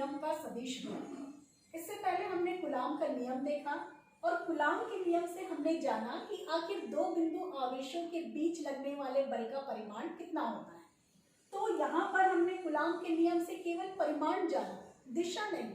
नियम का सदिश रूप। इससे पहले हमने कूलाम का नियम देखा और कूलाम के नियम से हमने जाना कि आखिर दो बिंदु आवेशों के बीच लगने वाले बल का परिमाण कितना होता है। तो यहाँ पर हमने कूलाम के नियम से केवल परिमाण जाना, दिशा नहीं।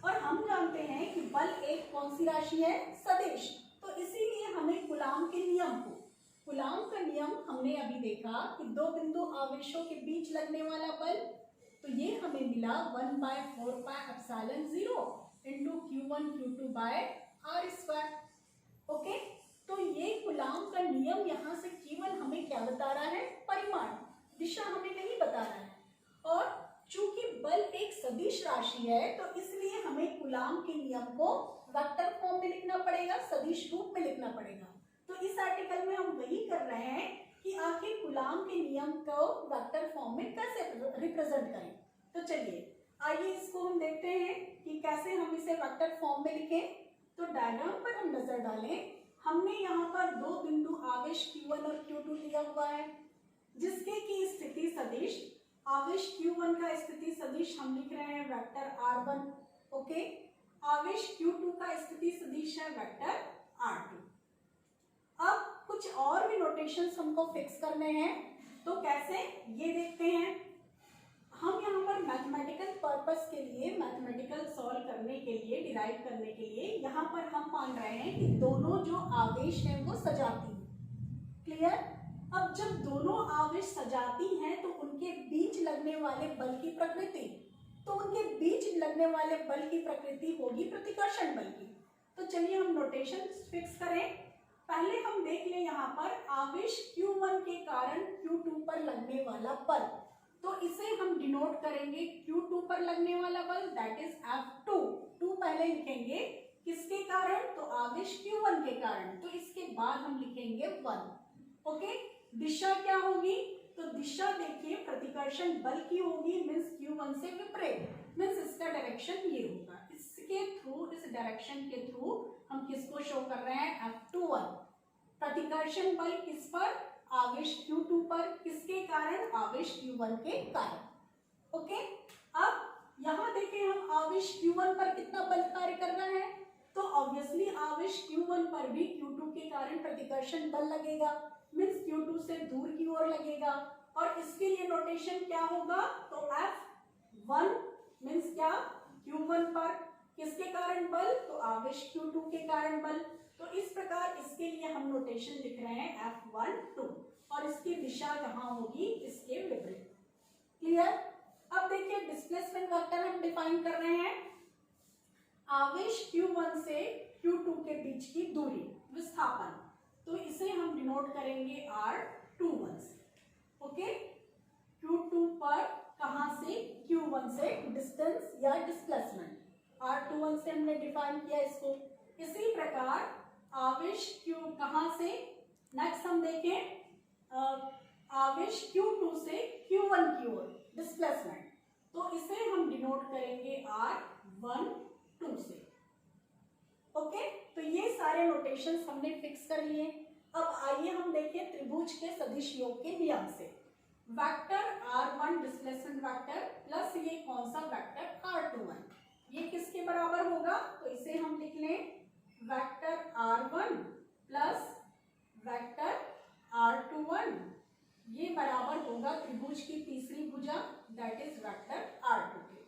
और हम जानते हैं कि बल एक कौन सी राशि है, सदिश। तो इसीलिए हमें कूलाम के नियम को, कूलाम का नियम हमने अभी देखा कि दो बिंदु आवेशों के बीच लगने वाला बल, तो ये हमें मिला 1/4πε0 into Q1 Q2 by R square. Okay, तो ये कूलाम का नियम यहाँ से केवल हमें क्या बता रहा है, परिमाण, दिशा हमें नहीं बता रहा है। और चूंकि बल एक सदिश राशि है तो इसलिए हमें कूलाम के नियम को वेक्टर फॉर्म में लिखना पड़ेगा, सदिश रूप में लिखना पड़ेगा। तो इस आर्टिकल में हम वही कर रहे हैं कि आखिर कूलाम के नियम को वेक्टर फॉर्म में कैसे रिप्रेजेंट करें। तो चलिए आइए इसको हम देखते हैं कि कैसे हम इसे वेक्टर फॉर्म में लिखें। तो डायग्राम पर हम नजर डालें। हमने यहाँ पर दो बिंदु आवेश Q1 और Q2 लिया हुआ है, जिसके की स्थिति सदिश, आवेश Q1 का स्थिति सदिश हम लिख रहे हैं वेक्टर R1। ओके, आवेश Q2 का स्थिति सदिश है वेक्टर R2। अब कुछ और भी नोटेशंस हमको फिक्स करने हैं, तो कैसे ये देखते हैं। हम यहाँ पर मैथमेटिकल पर्पस के लिए, मैथमेटिकल सॉल्व करने के लिए, डिराइव करने के लिए यहाँ पर हम मान रहे हैं कि दोनों जो आवेश हैं वो सजाती हैं। क्लियर। अब जब दोनों आवेश सजाती हैं तो उनके बीच लगने वाले बल की प्रकृति, तो उनके बीच लगने वाले बल की प्रकृति होगी प्रतिकर्षण बल की। तो चलिए हम नोटेशन फिक्स करें। पहले हम देख लें यहाँ पर आवेश Q1 के कारण Q2 पर लगने वाला बल, तो इसे हम डिनोट करेंगे Q2 पर लगने वाला बल, दैट इज F2। 2 पहले लिखेंगे किसके कारण, तो आवेश Q1 के कारण, तो इसके बाद हम लिखेंगे 1। ओके, दिशा क्या होगी, तो दिशा देखिए प्रतिकर्षण बल की होगी, मीन्स Q1 से विपरीत, मीन्स इसका डायरेक्शन ये होगा। इसके थ्रू, इस डायरेक्शन के थ्रू हम किसको शो कर रहे हैं, F21। प्रतिकर्षण बल किस पर, आवेश Q2 पर, किसके कारण, आवेश Q1 के कारण। ओके, अब यहाँ देखें हम आवेश Q1 पर कितना बल कार्य कर रहा है, तो ऑब्वियसली आवेश Q1 पर भी Q2 के कारण प्रतिकर्षण बल लगेगा, मीन्स Q2 से दूर की ओर लगेगा। और इसके लिए नोटेशन क्या होगा, तो F1 मीन्स क्या, Q1 पर किसके कारण बल, तो आवेश Q2 के कारण बल। तो इस प्रकार इसके लिए हम नोटेशन लिख रहे हैं F12 और इसकी दिशा कहाँ होगी, इसके विपरीत। क्लियर। अब देखिए डिस्प्लेसमेंट वेक्टर हम डिफाइन कर रहे हैं, आवेश Q1 से Q2 के बीच की दूरी, विस्थापन, तो इसे हम डिनोट करेंगे R21 से। ओके, Q2 पर कहाँ से, Q1 से डिस्टेंस या डिस्प्लेसमेंट, R21 से हमने डिफाइन किया इसको। इसी प्रकार आवेश Q कहाँ से, नेक्स्ट हम देखें आवेश Q2 से Q1 की ओर डिस्प्लेसमेंट, तो इसे हम डिनोट करेंगे R12 से। ओके, तो ये सारे नोटेशंस हमने फिक्स कर लिए। अब आइए हम देखें त्रिभुज के सदिश योग के नियम से, vector R1 displacement vector plus ये कौन सा वेक्टर R21, ये किसके बराबर होगा, तो इसे हम लिख लें vector R1 plus vector R21, ये बराबर होगा त्रिभुज की तीसरी भुजा, दैट इज वेक्टर R2 के।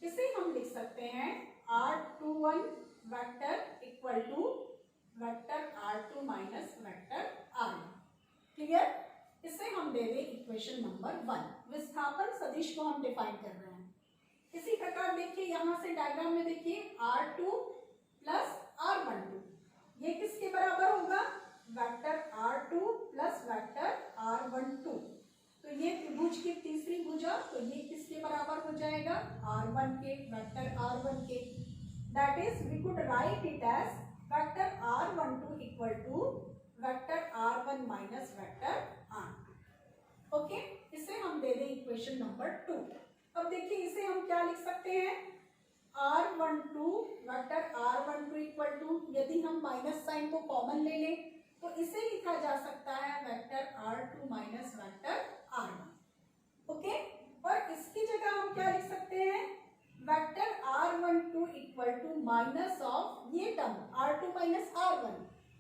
इसे हम लिख सकते हैं R21 vector equal to vector R2 minus vector R1। Clear. इसे हम दे दें इक्वेशन नंबर 1। विस्थापन सदिश को हम डिफाइन कर रहे हैं। इसी प्रकार देखिए यहाँ से डायग्राम में देखिए R2 प्लस R12, ये किसके बराबर होगा, vector R2 plus vector R12। तो ये त्रिभुज की तीसरी भुजा, तो ये किसके बराबर हो जाएगा, R1 के, वेक्टर R1 के, that is we could write it as vector R12 equal to vector R1 minus vector R2। Okay, इसे हम दे दें इक्वेशन नंबर 2। अब देखिए इसे हम क्या लिख सकते हैं, R12 vector R12 equal to, यदि हम माइनस साइन को कॉमन ले लें तो इसे लिखा जा सकता है vector R2 minus vector R1। Okay, और इसकी जगह हम क्या लिख सकते हैं, इक्वल टू माइनस ऑफ ये टर्म R2 माइनस R1,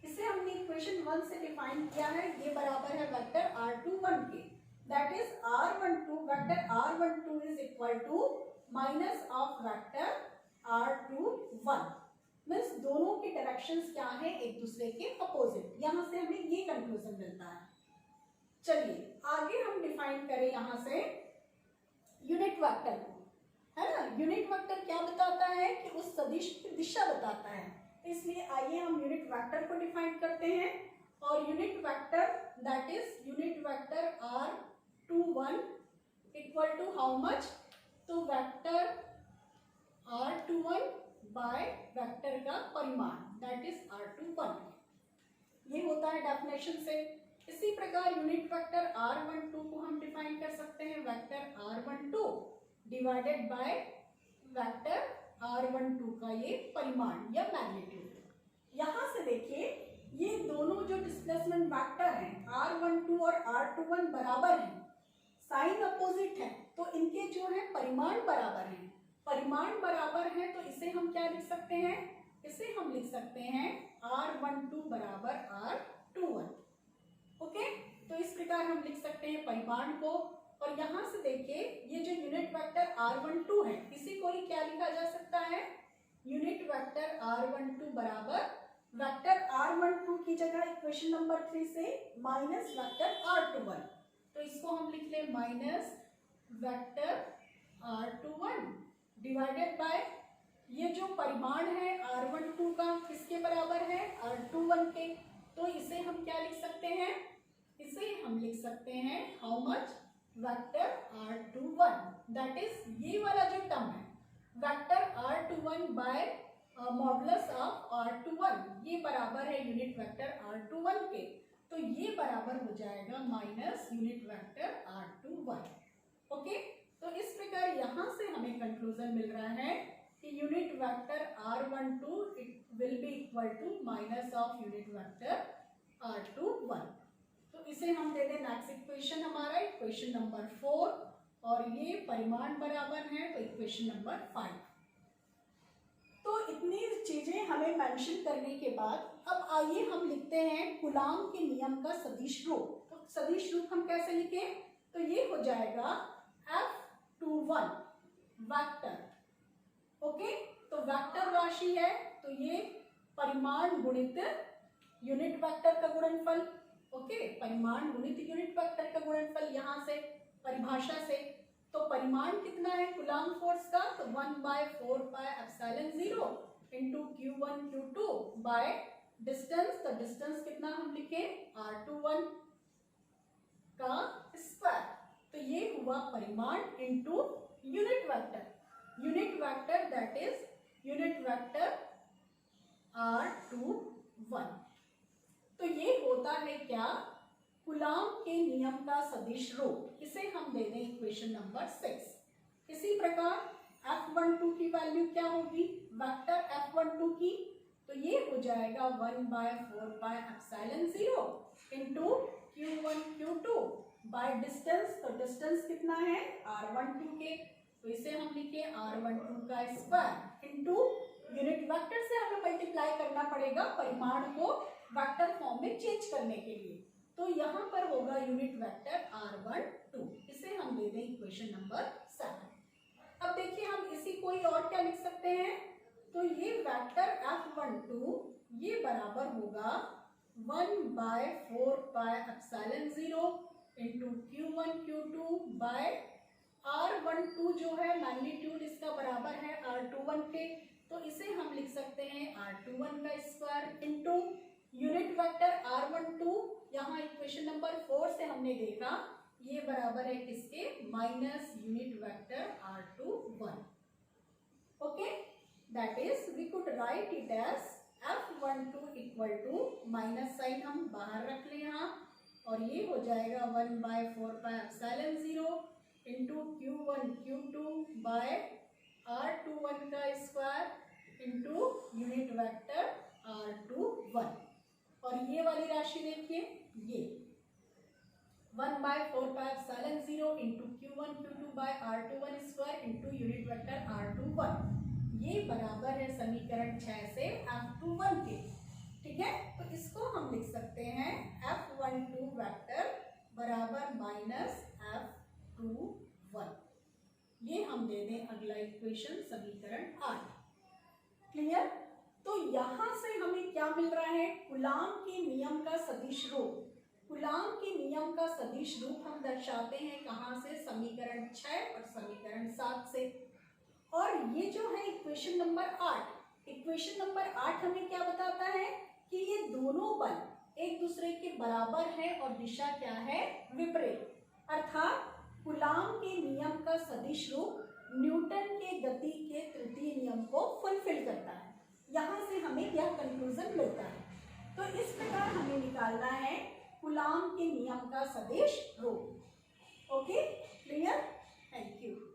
इसे हमने इक्वेशन 1 से डिफाइन किया है, ये बराबर है वेक्टर R21 के, that is R12 vector R12 is equal to minus of vector R21, means दोनों के डायरेक्शंस क्या है, एक दूसरे के अपोजिट। यहाँ से हमें ये कंक्लूजन मिलता है। चलिए आगे हम डिफाइन करें यहाँ से यूनिट वेक्टर को, है ना। यूनिट वेक्टर क्या बताता है कि उस सदिश की दिशा बताता है, इसलिए आइए हम यूनिट वेक्टर को डिफाइन करते हैं। और unit vector that is unit vector R21 equal to how much, तो वेक्टर R21 बाय वेक्टर का परिमाण दैट इज R21, ये होता है डेफिनेशन से। इसी प्रकार यूनिट वेक्टर R12 को हम डिफाइन कर सकते हैं vector R12 divided by vector R12 का ये परिमाण या मैग्नीट्यूड। यहाँ से देखिए ये दोनों जो डिस्प्लेसमेंट वेक्टर हैं R12 और R21 बराबर हैं, साइन अपोजिट है, तो इनके जो है परिमाण बराबर हैं। परिमाण बराबर है तो इसे हम क्या लिख सकते हैं, इसे हम लिख सकते हैं R12 बराबर R21। ओके, तो इस प्रकार हम लिख सकते हैं परिमाण को। और यहाँ से देखिए ये जो यूनिट वेक्टर R12 है, इसी को ही क्या लिखा जा सकता है, यूनिट वेक्टर R12 बराबर वेक्टर R12 की जगह इक्वेशन नंबर 3 से माइनस वेक्टर R21, तो इसको हम लिख लें minus vector R21 divided by ये जो परिमाण है R12 का किसके बराबर है, R21 के, तो इसे हम क्या लिख सकते हैं, इसे हम लिख सकते हैं how much vector R21, that is ये वाला जो टर्म है vector R21 bye modulus of R21, ये बराबर है यूनिट वेक्टर R21 के, तो ये बराबर हो जाएगा minus unit vector R21। Okay, तो इस प्रकार यहाँ से हमें कंक्लूजन मिल रहा है कि unit vector R12 will be equal to minus of unit vector R21। तो इसे हम दे दें नेक्स्ट इक्वेशन, हमारा इक्वेशन नंबर 4, और ये परिमाण बराबर है तो इक्वेशन नंबर 5। तो इतनी चीजें हमें मेंशन करने के बाद अब आइए हम लिखते हैं कूलॉम के नियम का सदिश रूप। तो सदिश रूप हम कैसे लिखें, तो ये हो जाएगा F21 वेक्टर। ओके, तो वेक्टर राशि है तो ये परिमाण गुणित यूनिट वेक्टर का गुणनफल। ओके, परिमाण गुणित यूनिट वेक्टर का गुणनफल, यहाँ से परिभाषा से तो परिमाण कितना है कूलॉम फोर्स का, तो 1/4πε0 into Q1 Q2 by distance, तो डिस्टेंस कितना हम लिखे R21 का स्क्वायर, तो ये हुआ परिमाण into unit vector that is unit vector R21। तो ये होता है क्या, कूलॉम के नियम का सदिश रूप, इसे हम दे दें इक्वेशन नंबर 6। इसी प्रकार F12 की वैल्यू क्या होगी, वेक्टर F12 की, तो ये हो जाएगा 1/4πε0 into Q1 Q2 by distance, तो डिस्टेंस कितना है R12 के, तो इसे हम लिखे R12 का स्क्वायर इंटू यूनिट वेक्टर से हमें मल्टीप्लाई करना पड़ेगा परिमाण को वेक्टर फॉर्म में चेंज करने के लिए, तो यहाँ पर होगा यूनिट वेक्टर R12, इसे हम दे दें इक्वेशन नंबर 7। अब देखिए हम इसी कोई और क्या लिख सकते हैं, तो ये वेक्टर F12 ये बराबर होगा 1/4πε0 into Q1 Q2 bye R12 जो है मैग्नीट्यूड इसका बराबर है R21 के, तो इसे हम लिख सकते हैं R21 का square into unit vector R12, यहाँ इक्वेशन नंबर 4 से हमने देखा ये बराबर है किसके, minus unit vector R21। Okay, that is we could write it as F12 equal to minus sign हम बाहर रख लें यहाँ, और ये हो जाएगा 1/4πε0 into Q1 Q2 by R21 का square into unit vector R21। और ये वाली राशि देखिए, ये 1/4πε0 into Q1 Q2 by R21 square into unit vector R21, ये बराबर है समीकरण 6 से F21 के। ठीक है, तो इसको हम लिख सकते हैं F12 वेक्टर बराबर माइनस F21। ये हम दे दें अगला इक्वेशन समीकरण 8। क्लियर? तो यहां से हमें क्या मिल रहा है? कूलाम के नियम का सदिश रूप। कूलाम के नियम का सदिश रूप हम दर्शाते हैं कहां से? समीकरण 6 और समीकरण 7 से। और ये जो है इक्वेशन नंबर 8, इक्वेशन नंबर 8 हमें क्या बताता है कि ये दोनों बल एक दूसरे के बराबर है और दिशा क्या है? विपरीत। अर्थात कूलाम के नियम का सदिश रूप न्यूटन के गति के तृतीय नियम को फुलफिल करता है। यहां से हमें यह कंक्लूजन मिलता है। तो इस प्रकार हमें निकालना है कूलाम के नियम का सदिश रूप। Okay, clear? Thank you.